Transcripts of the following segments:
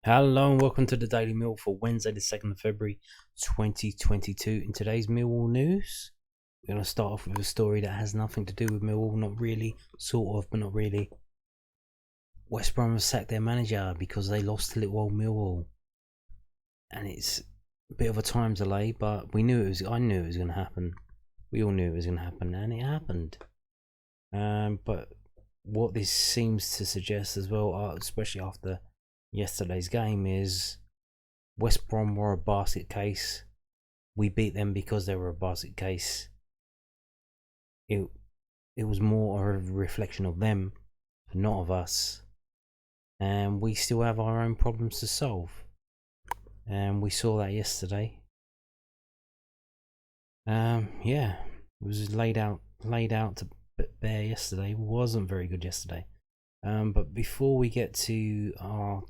Hello and welcome to the Daily Mill for Wednesday the 2nd of February 2022. In today's Millwall news, we're going to start off with a story that has nothing to do with Millwall, not really, sort of, but not really. West Brom have sacked their manager because they lost to little old Millwall. And it's a bit of a time delay, but I knew it was going to happen. We all knew it was going to happen, and it happened. But what this seems to suggest as well, especially after yesterday's game, is West Brom were a basket case. We beat them because they were a basket case. It was more a reflection of them, not of us. And we still have our own problems to solve. And we saw that yesterday. Yeah, it was laid out to bear yesterday. It wasn't very good yesterday. But before we get to our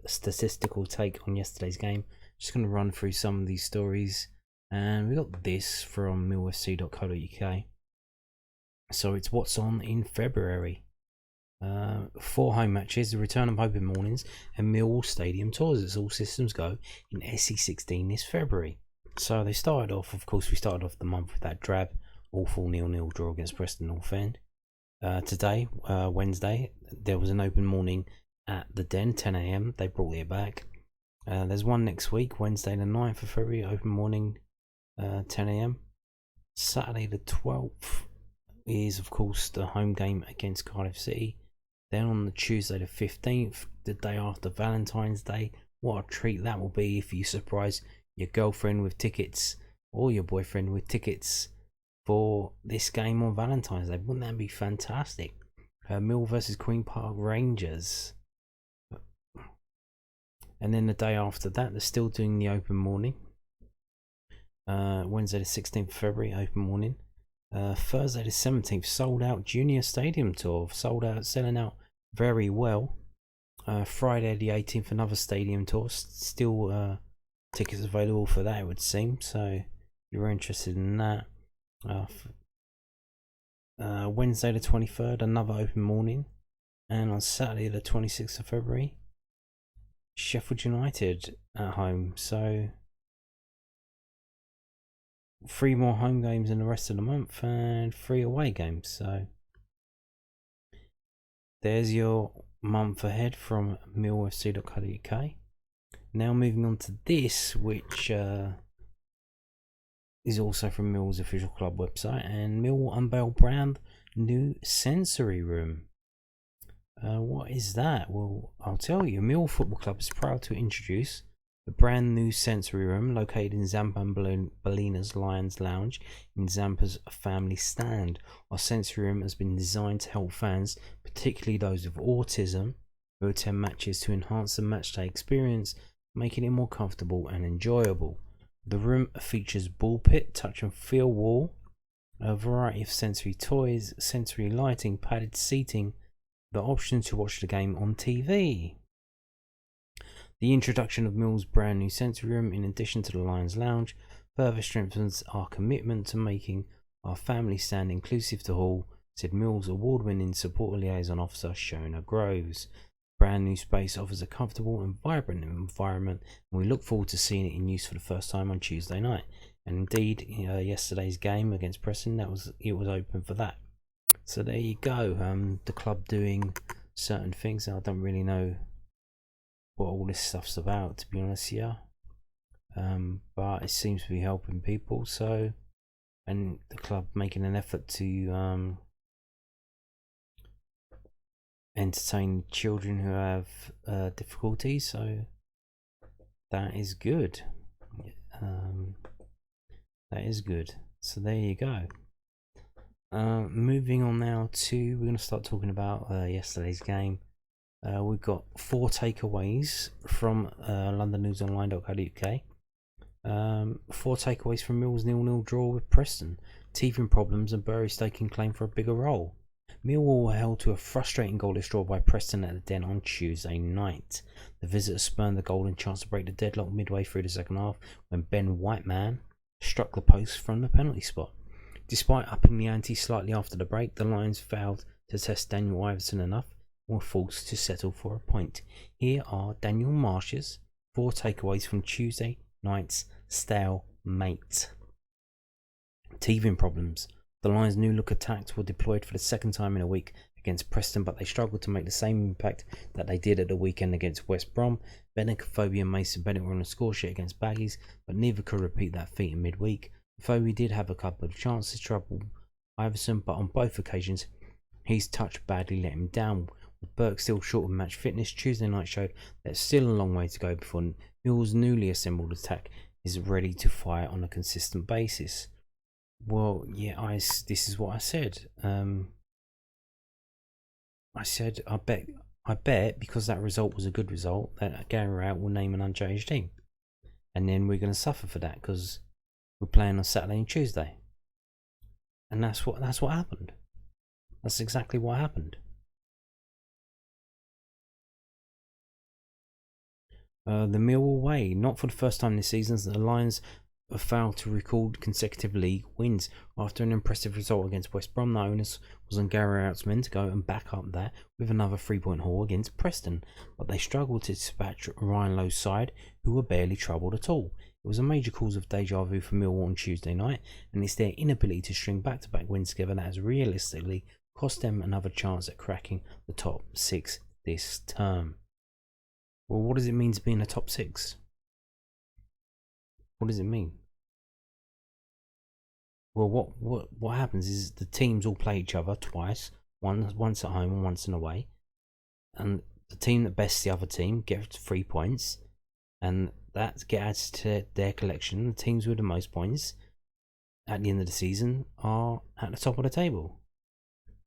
statistical take on yesterday's game, just going to run through some of these stories. And we got this from millfc.co.uk. So it's what's on in February. 4 home matches, the return of open mornings, and Millwall Stadium tours. It's all systems go in SE16 this February. So they started off, of course, we started off the month with that drab, awful 0-0 draw against Preston North End. Today, Wednesday, there was an open morning at the Den, 10 AM. They brought it back. There's one next week, Wednesday the 9th of February, open morning, 10 AM. Saturday the 12th is, of course, the home game against Cardiff City. Then on the Tuesday the 15th, the day after Valentine's Day, what a treat that will be if you surprise your girlfriend with tickets or your boyfriend with tickets for this game on Valentine's Day. Wouldn't that be fantastic? Mill versus Queen Park Rangers. And then the day after that, they're still doing the open morning. Wednesday the 16th of February, open morning. Thursday the 17th, sold out Junior Stadium tour. Sold out, selling out very well. Friday the 18th, another stadium tour. Still tickets available for that, it would seem. So if you're interested in that. Wednesday the 23rd, another open morning. And on Saturday the 26th of February, Sheffield United at home. So 3 more home games in the rest of the month and 3 away games. So there's your month ahead from millfc.co.uk. Now moving on to this, which is also from Mill's official club website, and Mill unveil brand new sensory room. What is that? Well, I'll tell you. Millwall Football Club is proud to introduce the brand new sensory room located in Zampa and Bellina's Lions Lounge in Zampa's Family Stand. Our sensory room has been designed to help fans, particularly those with autism, who attend matches to enhance the matchday experience, making it more comfortable and enjoyable. The room features ball pit, touch and feel wall, a variety of sensory toys, sensory lighting, padded seating, the option to watch the game on TV. The introduction of Mill's brand new sensory room, in addition to the Lions Lounge, further strengthens our commitment to making our family stand inclusive to all, said Mill's award-winning support liaison officer Shona Groves. Brand new space offers a comfortable and vibrant environment, and we look forward to seeing it in use for the first time on Tuesday night. And indeed, yesterday's game against Preston, it was open for that. So there you go. The club doing certain things. I don't really know what all this stuff's about, to be honest here. But it seems to be helping people. So, and the club making an effort to entertain children who have difficulties. So that is good. That is good. So there you go. Moving on now to, we're going to start talking about yesterday's game. We've got 4 takeaways from londonnewsonline.co.uk. 4 takeaways from Mill's 0-0 draw with Preston. Teething problems and Bury staking claim for a bigger role. Millwall were held to a frustrating goalless draw by Preston at the Den on Tuesday night. The visitors spurned the golden chance to break the deadlock midway through the second half when Ben Whiteman struck the post from the penalty spot. Despite upping the ante slightly after the break, the Lions failed to test Daniel Iverson enough were forced to settle for a point. Here are Daniel Marsh's 4 takeaways from Tuesday night's stalemate. Teething problems. The Lions' new look attacks were deployed for the second time in a week against Preston, but they struggled to make the same impact that they did at the weekend against West Brom. Bennett and Mason Bennett were on the score sheet against Baggies, but neither could repeat that feat in midweek. Phobie did have a couple of chances to trouble Iverson, but on both occasions his touch badly let him down. With Burke still short of match fitness, Tuesday night showed there's still a long way to go before Millwall's newly assembled attack is ready to fire on a consistent basis. Well, yeah, this is what I said. I said I bet because that result was a good result that Gary Rowett will name an unchanged team, and then we're going to suffer for that because we're playing on Saturday and Tuesday, and that's what happened. That's exactly what happened. The Millwall way, not for the first time this season, the Lions have failed to record consecutive league wins. After an impressive result against West Brom, the onus was on Gary Rowett's men to go and back up that with another 3-point haul against Preston, but they struggled to dispatch Ryan Lowe's side, who were barely troubled at all. It was a major cause of deja vu for Millwall on Tuesday night, and it's their inability to string back-to-back wins together that has realistically cost them another chance at cracking the top 6 this term. Well, what does it mean to be in the top 6? What does it mean? Well, what happens is the teams all play each other twice, once at home and once in away, and the team that bests the other team gets 3 points, and that adds to their collection. The teams with the most points at the end of the season are at the top of the table.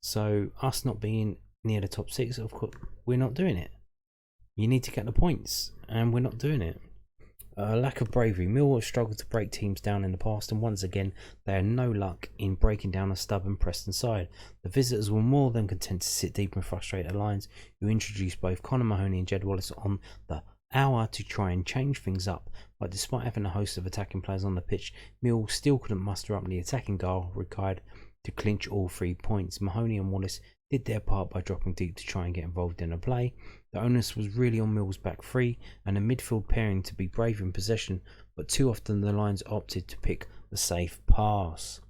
So us not being near the top 6, of course, we're not doing it. You need to get the points, and we're not doing it. Lack of bravery. Millwall have struggled to break teams down in the past, and once again they had no luck in breaking down a stubborn Preston side. The visitors were more than content to sit deep and frustrate the Lions, who introduced both Connor Mahoney and Jed Wallace on the hour to try and change things up. But despite having a host of attacking players on the pitch, Millwall still couldn't muster up the attacking goal required to clinch all 3 points. Mahoney and Wallace did their part by dropping deep to try and get involved in the play. The onus was really on Millwall's back three and a midfield pairing to be brave in possession, but too often the Lions opted to pick the safe pass.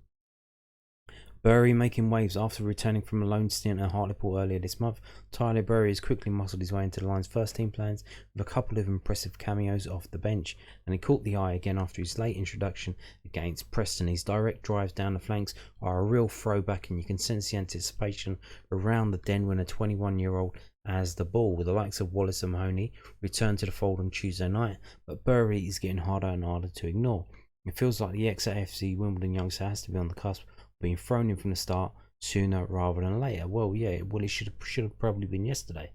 Burry making waves after returning from a loan stint at Hartlepool earlier this month. Tyler Burry has quickly muscled his way into the Lions' first team plans with a couple of impressive cameos off the bench, and he caught the eye again after his late introduction against Preston. His direct drives down the flanks are a real throwback, and you can sense the anticipation around the den when a 21-year-old has the ball. With the likes of Wallace and Mahoney return to the fold on Tuesday night, but Burry is getting harder and harder to ignore. It feels like the ex-AFC Wimbledon youngster has to be on the cusp being thrown in from the start sooner rather than later. Well, yeah, it should have probably been yesterday,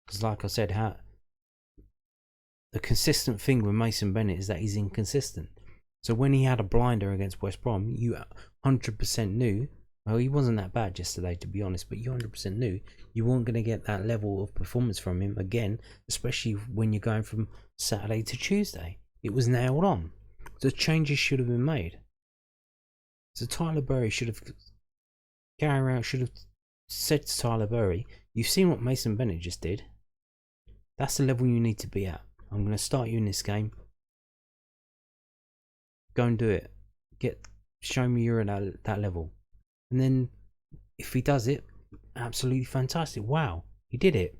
because like I said, the consistent thing with Mason Bennett is that he's inconsistent. So when he had a blinder against West Brom, you 100% knew, well, he wasn't that bad yesterday to be honest, but you 100% knew you weren't going to get that level of performance from him again, especially when you're going from Saturday to Tuesday. It was nailed on. The changes should have been made. So Gary Rowett should have said to Tyler Burry, you've seen what Mason Bennett just did. That's the level you need to be at. I'm going to start you in this game. Go and do it. Show me you're at that level. And then if he does it, absolutely fantastic. Wow, he did it.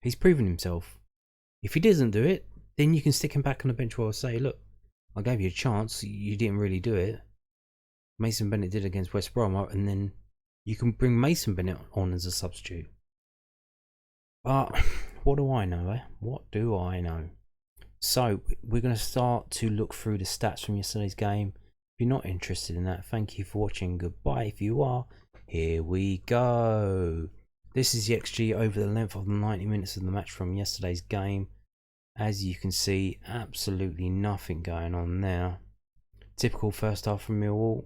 He's proven himself. If he doesn't do it, then you can stick him back on the bench while I say, look, I gave you a chance, you didn't really do it. Mason Bennett did against West Brom, and then you can bring Mason Bennett on as a substitute. But what do I know, eh? What do I know? So we're going to start to look through the stats from yesterday's game. If you're not interested in that, thank you for watching. Goodbye. If you are, here we go. This is the XG over the length of the 90 minutes of the match from yesterday's game. As you can see, absolutely nothing going on there. Typical first half from Millwall.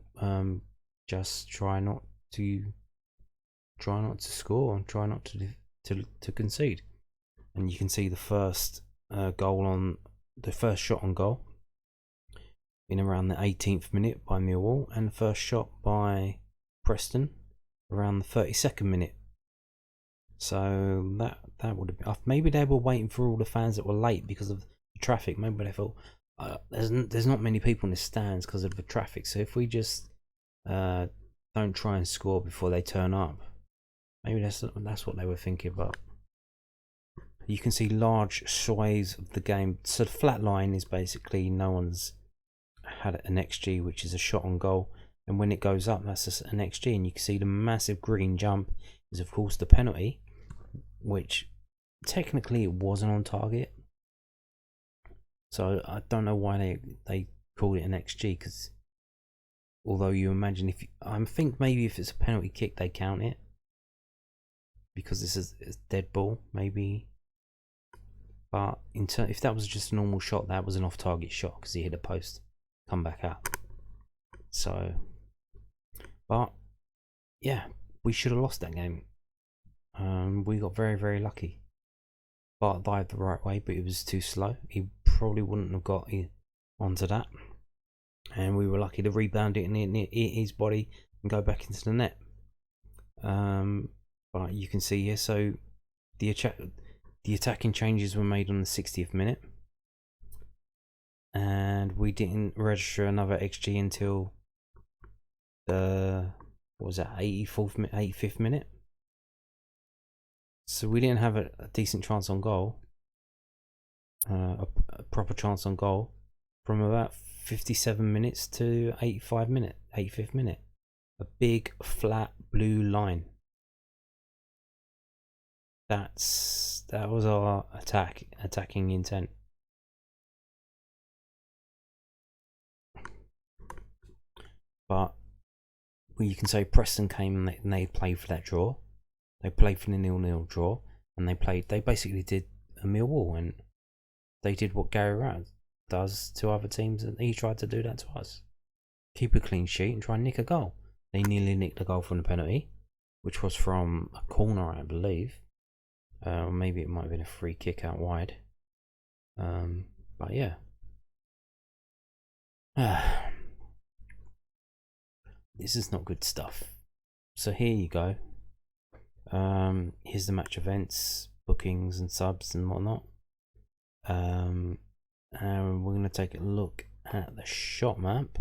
Just try not to score and try not to concede. And you can see the first shot on goal in around the 18th minute by Millwall, and the first shot by Preston around the 32nd minute. So that would have been, maybe they were waiting for all the fans that were late because of the traffic. Maybe they thought there's not many people in the stands because of the traffic. So if we just don't try and score before they turn up, maybe that's what they were thinking. But you can see large swathes of the game. So the flat line is basically no one's had an XG, which is a shot on goal, and when it goes up, that's just an XG. And you can see the massive green jump is of course the penalty, which technically it wasn't on target. So I don't know why they called it an XG, because although you imagine I think maybe if it's a penalty kick they count it, because this is a dead ball maybe. But if that was just a normal shot, that was an off target shot because he hit a post, come back up. So, but yeah, we should have lost that game. We got very, very lucky. Bart dived the right way, but it was too slow. He probably wouldn't have got onto that. And we were lucky to rebound it and hit his body and go back into the net. But you can see here, so the attacking changes were made on the 60th minute. And we didn't register another XG until the, what was that, 85th minute. So we didn't have a decent chance on goal, a proper chance on goal, from about 57 minutes to 85th minute. A big flat blue line. That was our attacking intent. But you can say Preston came and they played for that draw. They played for the 0-0 draw, and they basically did a Millwall, and they did what Gary Rowett does to other teams, and he tried to do that to us. Keep a clean sheet and try and nick a goal. They nearly nicked a goal from the penalty, which was from a corner, I believe. Maybe it might have been a free kick out wide. But yeah. This is not good stuff. So here you go. Here's the match events, bookings and subs and whatnot. And we're going to take a look at the shot map,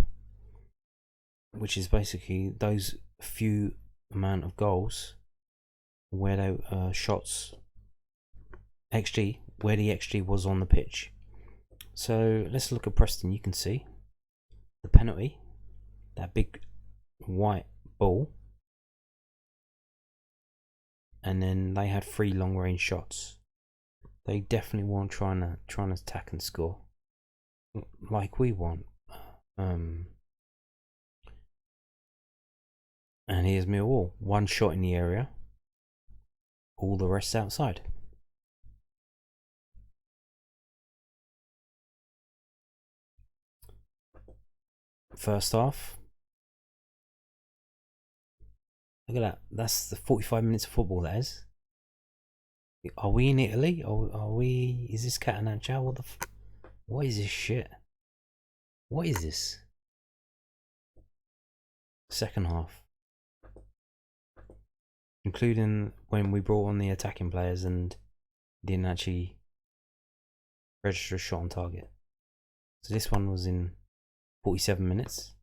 which is basically those few amount of goals where they shots XG, where the XG was on the pitch. So let's look at Preston. You can see the penalty, that big white ball, and then they had 3 long range shots. They definitely weren't trying to attack and score like we want. And here's Millwall, 1 shot in the area, all the rest outside. First half. Look at that. That's the 45 minutes of football, that is. Are we in Italy? Are we... Is this Catenaccio? What is this shit? What is this? Second half. Including when we brought on the attacking players and didn't actually register a shot on target. So this one was in 47 minutes.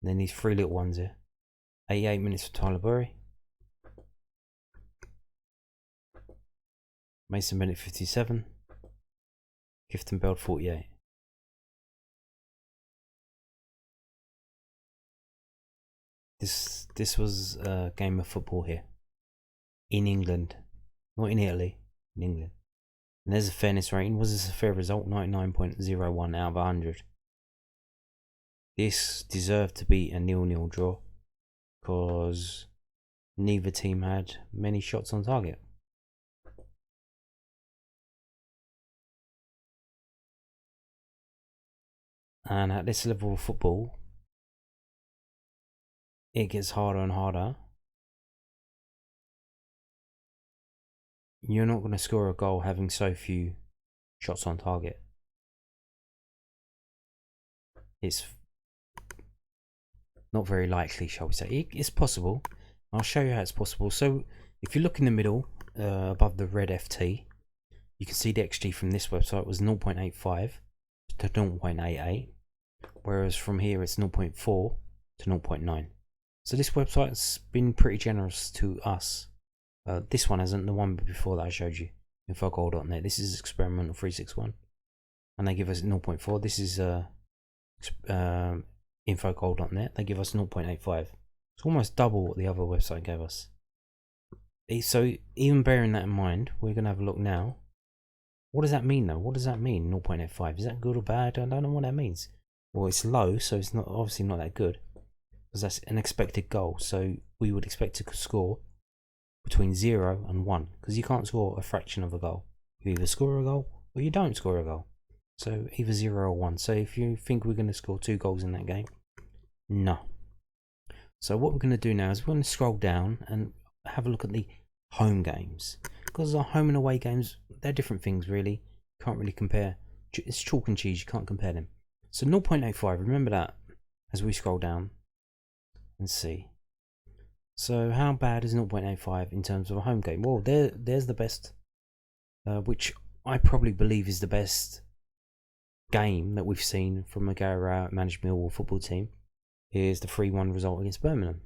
And then these 3 little ones here. 88 minutes for Tyler Burry. Mason Bennett 57. Gifton Bell 48. This was a game of football here. In England. Not in Italy. In England. And there's a fairness rating. Was this a fair result? 99.01 out of 100. This deserved to be a 0-0 draw, because neither team had many shots on target. And at this level of football, it gets harder and harder. You're not going to score a goal having so few shots on target. It's not very likely, shall we say. It's possible. I'll show you how it's possible. So if you look in the middle, above the red FT, you can see the XG from this website was 0.85 to 0.88, whereas from here it's 0.4 to 0.9. So this website's been pretty generous to us. This one hasn't, the one before that I showed you, infogoal.net. This is experimental 361, and they give us 0.4. This is infogoal.net. They give us 0.85. It's almost double what the other website gave us. So even bearing that in mind, we're going to have a look now. What does that mean though? What does that mean, 0.85? Is that good or bad? I don't know what that means. Well, it's low, so it's not obviously not that good, because that's an expected goal. So we would expect to score between 0 and 1, because you can't score a fraction of a goal. You either score a goal or you don't score a goal. So either 0 or 1. So if you think we're going to score 2 goals in that game, no. So what we're going to do now is we're going to scroll down and have a look at the home games, because our home and away games, they're different things really. Can't really compare. It's chalk and cheese, you can't compare them. So 0.85, remember that as we scroll down and see. So how bad is 0.85 in terms of a home game? Well, there's the best, which I probably believe is the best game that we've seen from a Gary Rowett managed Millwall football team. Is the 3-1 result against Birmingham.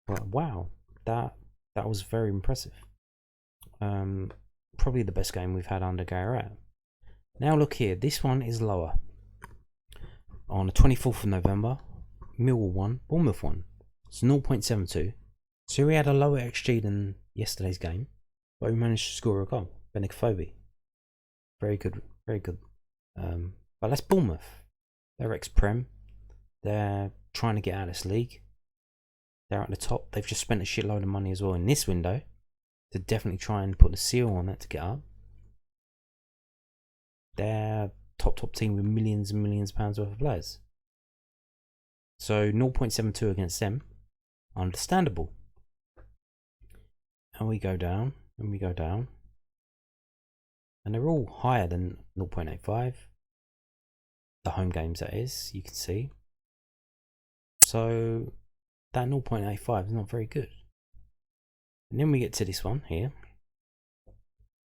But wow, that was very impressive. Probably the best game we've had under Gary Rowett. Now look here, this one is lower. On the 24th of November, Millwall won, Bournemouth won. It's 0.72. So we had a lower XG than yesterday's game, but we managed to score a goal. Benicophobe. Very good, very good. But that's Bournemouth. They're ex-Prem. They're trying to get out of this league. They're at the top. They've just spent a shitload of money as well in this window to definitely try and put the seal on that to get up. They're top team with millions and millions of pounds worth of players. So 0.72 against them, understandable. And we go down, and we go down. And they're all higher than 0.85. The home games, that is, you can see. So that 0.85 is not very good. And then we get to this one here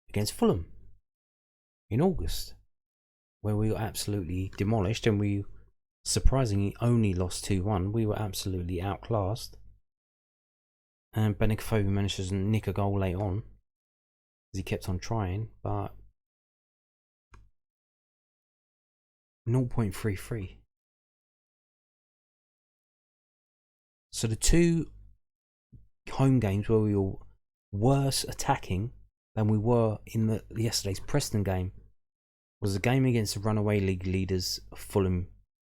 against Fulham in August, where we were absolutely demolished, and we surprisingly only lost 2-1. We were absolutely outclassed, and Benicophobe managed to nick a goal late on as he kept on trying, but 0.33. So the two home games where we were worse attacking than we were in yesterday's Preston game was the game against the runaway league leaders Fulham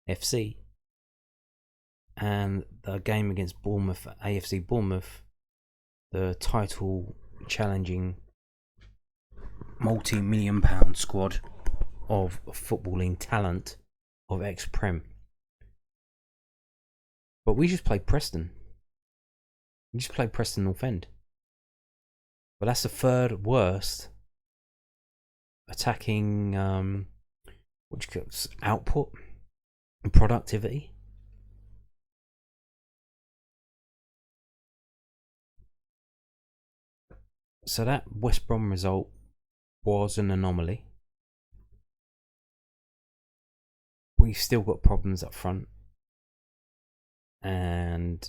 FC, and the game against Bournemouth, AFC Bournemouth, the title challenging multi-million pound squad of footballing talent of ex-Prem. But we just played Preston. We just played Preston North End. But that's the third worst attacking output and productivity. So that West Brom result was an anomaly. We've still got problems up front, and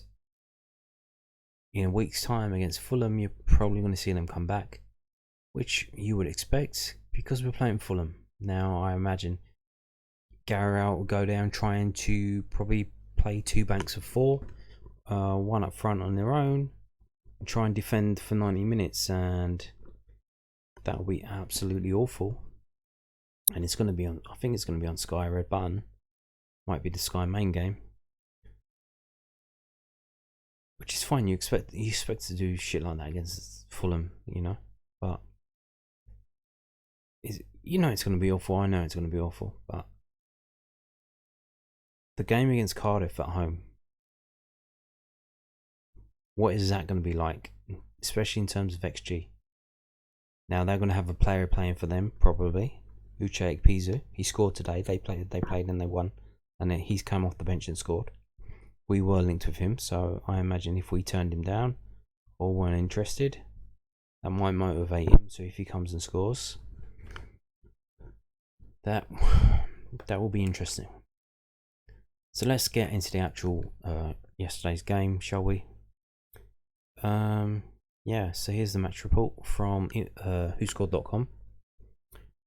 in a week's time against Fulham, you're probably going to see them come back, which you would expect because we're playing Fulham. Now, I imagine Gary Rowett will go down trying to probably play 2 banks of 4, one up front on their own, and try and defend for 90 minutes, and that will be absolutely awful. And it's going to be on, I think it's going to be on Sky Red Button. Might be the Sky main game. Which is fine, you expect to do shit like that against Fulham, you know. But you know it's going to be awful. I know it's going to be awful. But the game against Cardiff at home, what is that going to be like? Especially in terms of XG. Now they're going to have a player playing for them, probably. Uche Ekpizu. He scored today. They played and they won. And then he's come off the bench and scored. We were linked with him, so I imagine if we turned him down or weren't interested, That might motivate him. So if he comes and scores, that will be interesting. So let's get into the actual yesterday's game, shall we? Yeah. So here's the match report from WhoScored.com.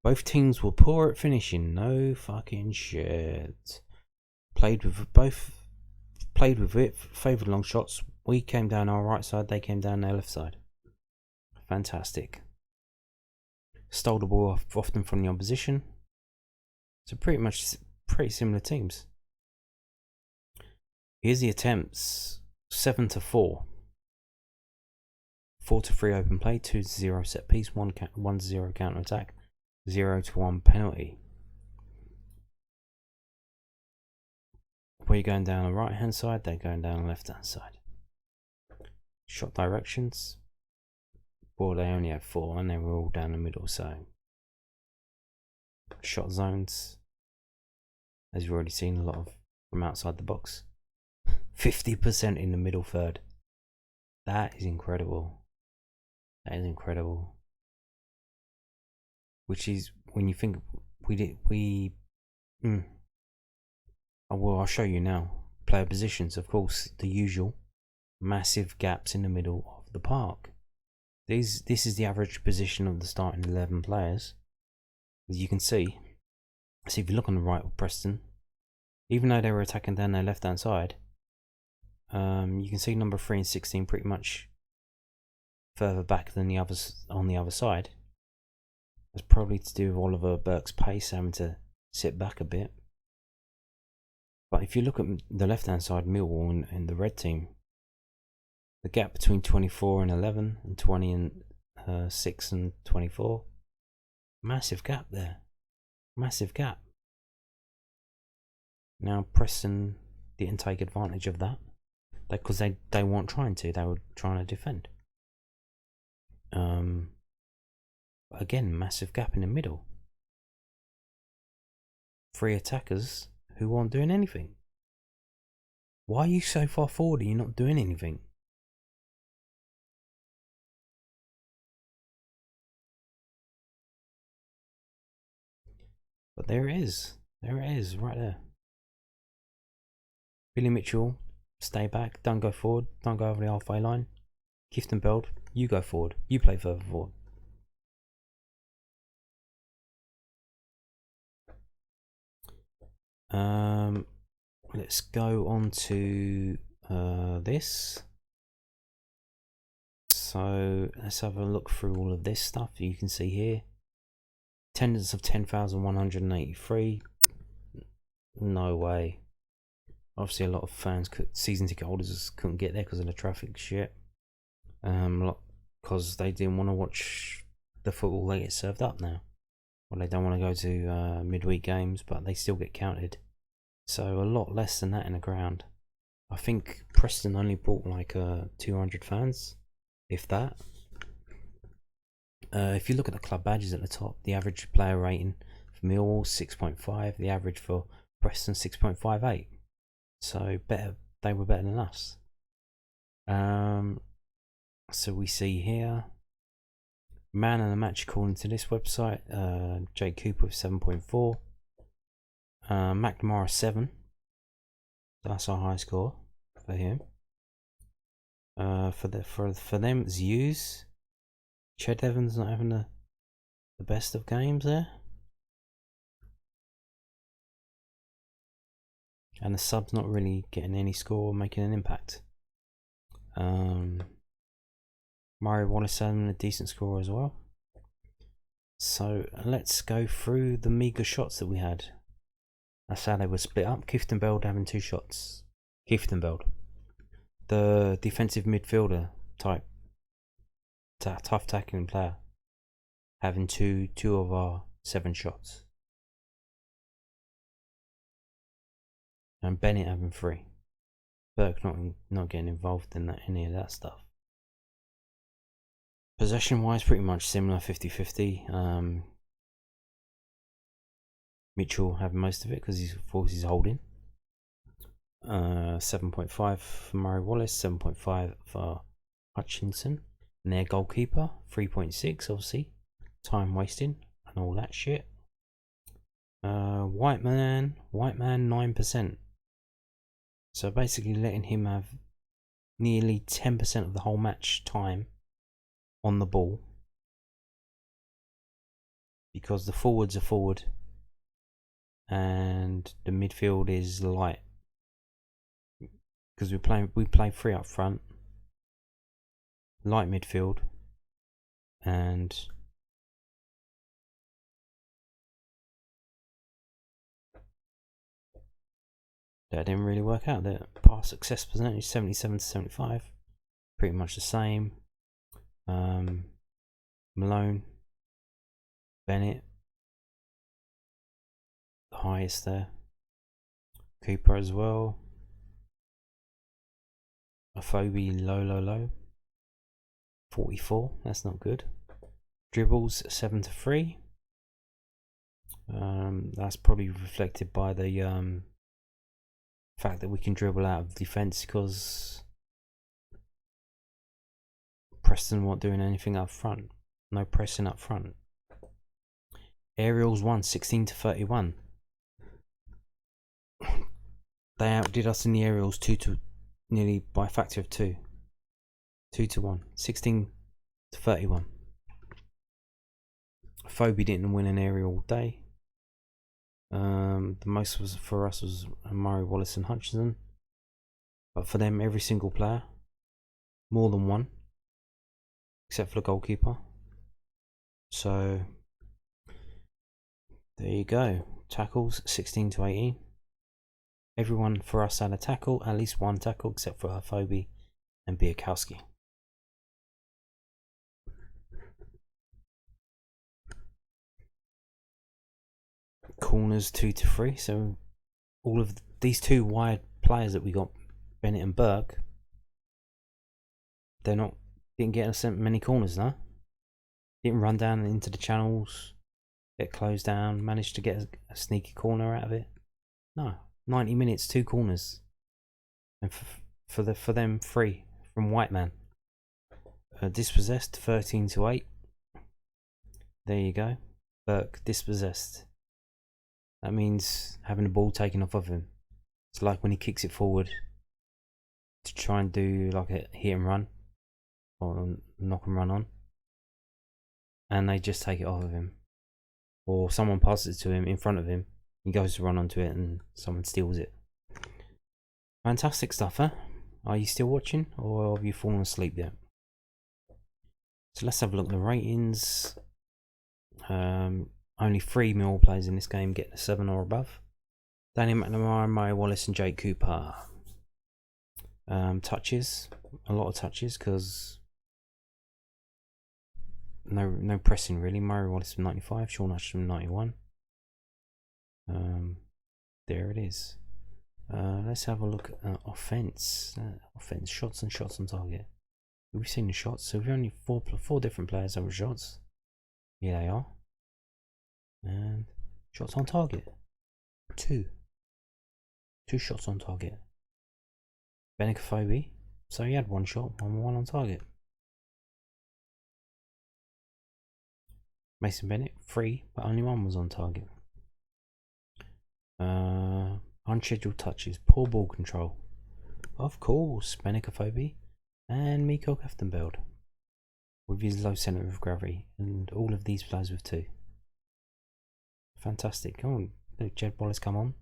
Both teams were poor at finishing. No fucking shit. Played with it. Favoured long shots. We came down our right side. They came down their left side. Fantastic. Stole the ball often from the opposition. So pretty similar teams. Here's the attempts. 7-4. 4-3 open play. 2-0 set piece. 1-0 counter attack. 0-1 penalty. We're going down the right hand side. They're going down the left hand side. Shot directions. Well, they only had 4 and they were all down the middle. So shot zones, as you've already seen, a lot of from outside the box. 50% in the middle third. That is incredible. That is incredible. Which is, when you think Oh, well, I'll show you now. Player positions, of course, the usual. Massive gaps in the middle of the park. This is the average position of the starting 11 players. As you can see. So if you look on the right with Preston, even though they were attacking down their left hand side, you can see number 3 and 16 pretty much further back than the others on the other side. That's probably to do with Oliver Burke's pace, having to sit back a bit. But if you look at the left hand side, Millwall and the red team, the gap between 24 and 11 and 20 and 6 and 24, massive gap there. Massive gap. Now Preston didn't take advantage of that because they weren't trying to. They were trying to defend. Again, massive gap in the middle. 3 attackers who aren't doing anything. Why are you so far forward and you're not doing anything? But there it is. There it is, right there. Billy Mitchell, stay back. Don't go forward. Don't go over the halfway line. Kifton Beld, you go forward. You play further forward. Let's go on to this. So let's have a look through all of this stuff. You can see here, attendance of 10,183. No way. Obviously, a lot of fans, season ticket holders, couldn't get there because of the traffic shit. Because they didn't want to watch the football they get served up now. Well, they don't want to go to midweek games, but they still get counted. So a lot less than that in the ground. I think Preston only brought like 200 fans, if that. If you look at the club badges at the top, the average player rating for Millwall 6.5, the average for Preston 6.58. So better, they were better than us. So we see here, man of the match according to this website, Jake Cooper with 7.4. McNamara 7. That's our high score for him. For them it's Hughes. Ched Evans not having the best of games there. And the sub's not really getting any score or making an impact. Mario Wallace having a decent score as well. So let's go through the meager shots that we had. That's how they were split up. Kifton Beld having 2 shots. Kifton Beld, the defensive midfielder type, tough tackling player, having two of our 7 shots. And Bennett having 3. Burke not getting involved in any of that stuff. Possession wise, pretty much similar, 50-50. Mitchell having most of it because he's holding. 7.5 for Murray Wallace, 7.5 for Hutchinson. And their goalkeeper, 3.6, obviously. Time wasting and all that shit. White man, 9%. So basically letting him have nearly 10% of the whole match time on the ball. Because the forwards are forward and the midfield is light. Because we play 3 up front, light midfield, and that didn't really work out. The pass success percentage 77 to 75, pretty much the same. Malone, Bennett, the highest there. Cooper as well. Afobe low. 44, that's not good. Dribbles 7 to 3. That's probably reflected by the fact that we can dribble out of defence, because Preston weren't doing anything up front. No pressing up front. Aerials 16 to 31. They outdid us in the aerials nearly by a factor of 2. 2 to 1. 16 to 31. Phobie didn't win an aerial all day. The most for us was Murray, Wallace and Hutchinson. But for them, every single player, more than one, except for the goalkeeper. So there you go. Tackles 16 to 18. Everyone for us had a tackle, at least one tackle, except for Phobie and Biakowski. Corners 2 to 3. So all of these 2 wide players that we got, Bennett and Burke, didn't get us many corners, no? Didn't run down into the channels, get closed down, managed to get a sneaky corner out of it. No, 90 minutes, 2 corners, and for them 3 from Whiteman. Dispossessed 13 to 8. There you go. Burke dispossessed. That means having the ball taken off of him. It's like when he kicks it forward to try and do like a hit and run or knock and run on, and they just take it off of him, or someone passes it to him in front of him, he goes to run onto it and someone steals it. Fantastic stuff, huh? Are you still watching, or have you fallen asleep yet? So let's have a look at the ratings. Only 3 Millwall players in this game get a 7 or above. Danny McNamara, Murray Wallace and Jake Cooper. Touches, a lot of touches, because no pressing really. Murray Wallace from 95, Sean Ash from 91. There it is. Let's have a look at offence. Offence, shots on target. We've seen the shots, so we've only 4 different players over shots. Here they are. And shots on target. 2 shots on target. Phobie, so he had 1 shot, 1 on target. Mason Bennett 3, but only 1 was on target. Unscheduled touches, poor ball control, of course, Phobie and Miko Kaftenbeld with his low centre of gravity, and all of these players with 2. Fantastic. Come on, let Jed Wallace come on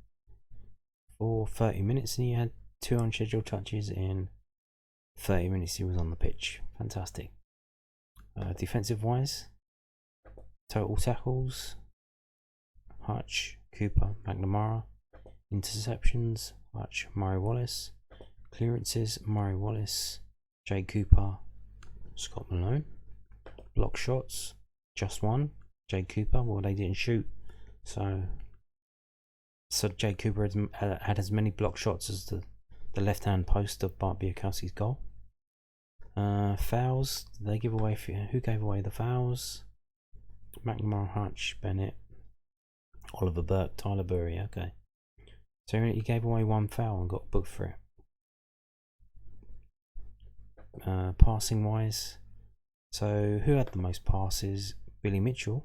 for 30 minutes and he had 2 unscheduled touches in 30 minutes he was on the pitch. Fantastic. Defensive wise, total tackles, Hutch, Cooper, McNamara. Interceptions, Hutch, Murray Wallace. Clearances, Murray Wallace, Jay Cooper, Scott Malone. Block shots, just 1, Jay Cooper. Well, they didn't shoot, so Jay Cooper had as many block shots as the left hand post of Bart Biakowski's goal. Fouls, they give away. Who gave away the fouls? McNamara, Hutch, Bennett, Oliver Burke, Tyler Burry. Okay, so he gave away 1 foul and got booked for it. Passing wise, So who had the most passes? Billy Mitchell,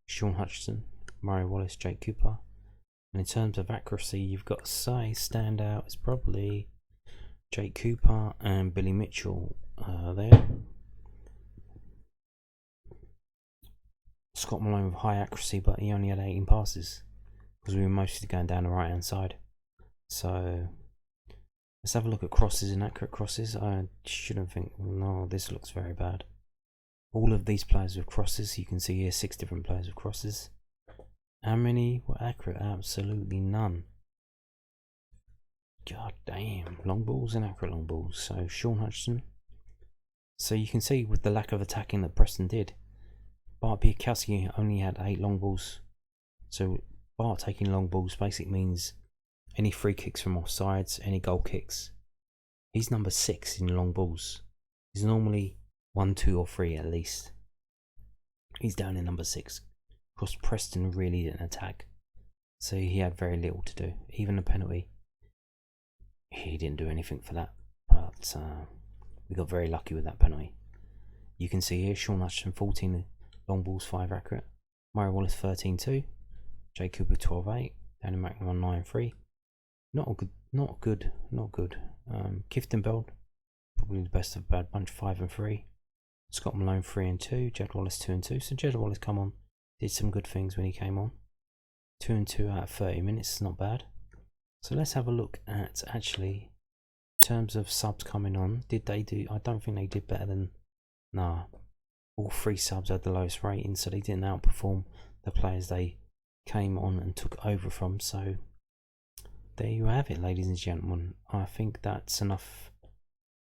Sean Hutchinson, Murray Wallace, Jake Cooper. And in terms of accuracy, you've got to say standout is probably Jake Cooper and Billy Mitchell there. Scott Malone with high accuracy, but he only had 18 passes because we were mostly going down the right hand side. So let's have a look at crosses, inaccurate crosses. I shouldn't think, no, this looks very bad. All of these players with crosses, you can see here 6 different players with crosses. How many were accurate? Absolutely none. God damn. Long balls, inaccurate long balls. So Sean Hutchinson. So you can see with the lack of attacking that Preston did, Bart Biakowski only had 8 long balls. So Bart taking long balls basically means any free kicks from offsides, any goal kicks. He's number 6 in long balls. He's normally 1, 2 or 3 at least. He's down in number 6. Because Preston really didn't attack. So he had very little to do. Even a penalty, he didn't do anything for that. But we got very lucky with that penalty. You can see here Sean Hutchinson 14 long balls, 5 accurate. Murray Wallace 13-2. Jake Cooper 12-8. Danny McNamara 9-3. Not good. Kifton Bell, probably the best of a bad bunch, 5-3. Scott Malone 3-2. Jed Wallace 2-2. So Jed Wallace come on, did some good things when he came on. 2-2 out of 30 minutes, not bad. So let's have a look at actually in terms of subs coming on. Did they do? I don't think they did better than. Nah, all 3 subs had the lowest rating, so they didn't outperform the players they came on and took over from. So there you have it, ladies and gentlemen. I think that's enough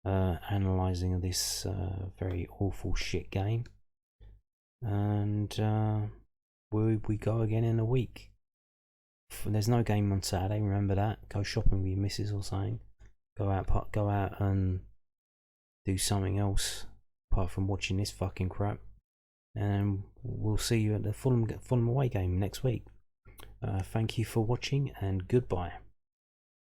analysing of this very awful shit game. And we go again in a week. There's no game on Saturday, remember that. Go shopping with your missus or something. Go out and do something else apart from watching this fucking crap. And we'll see you at the Fulham away game next week. Thank you for watching and goodbye.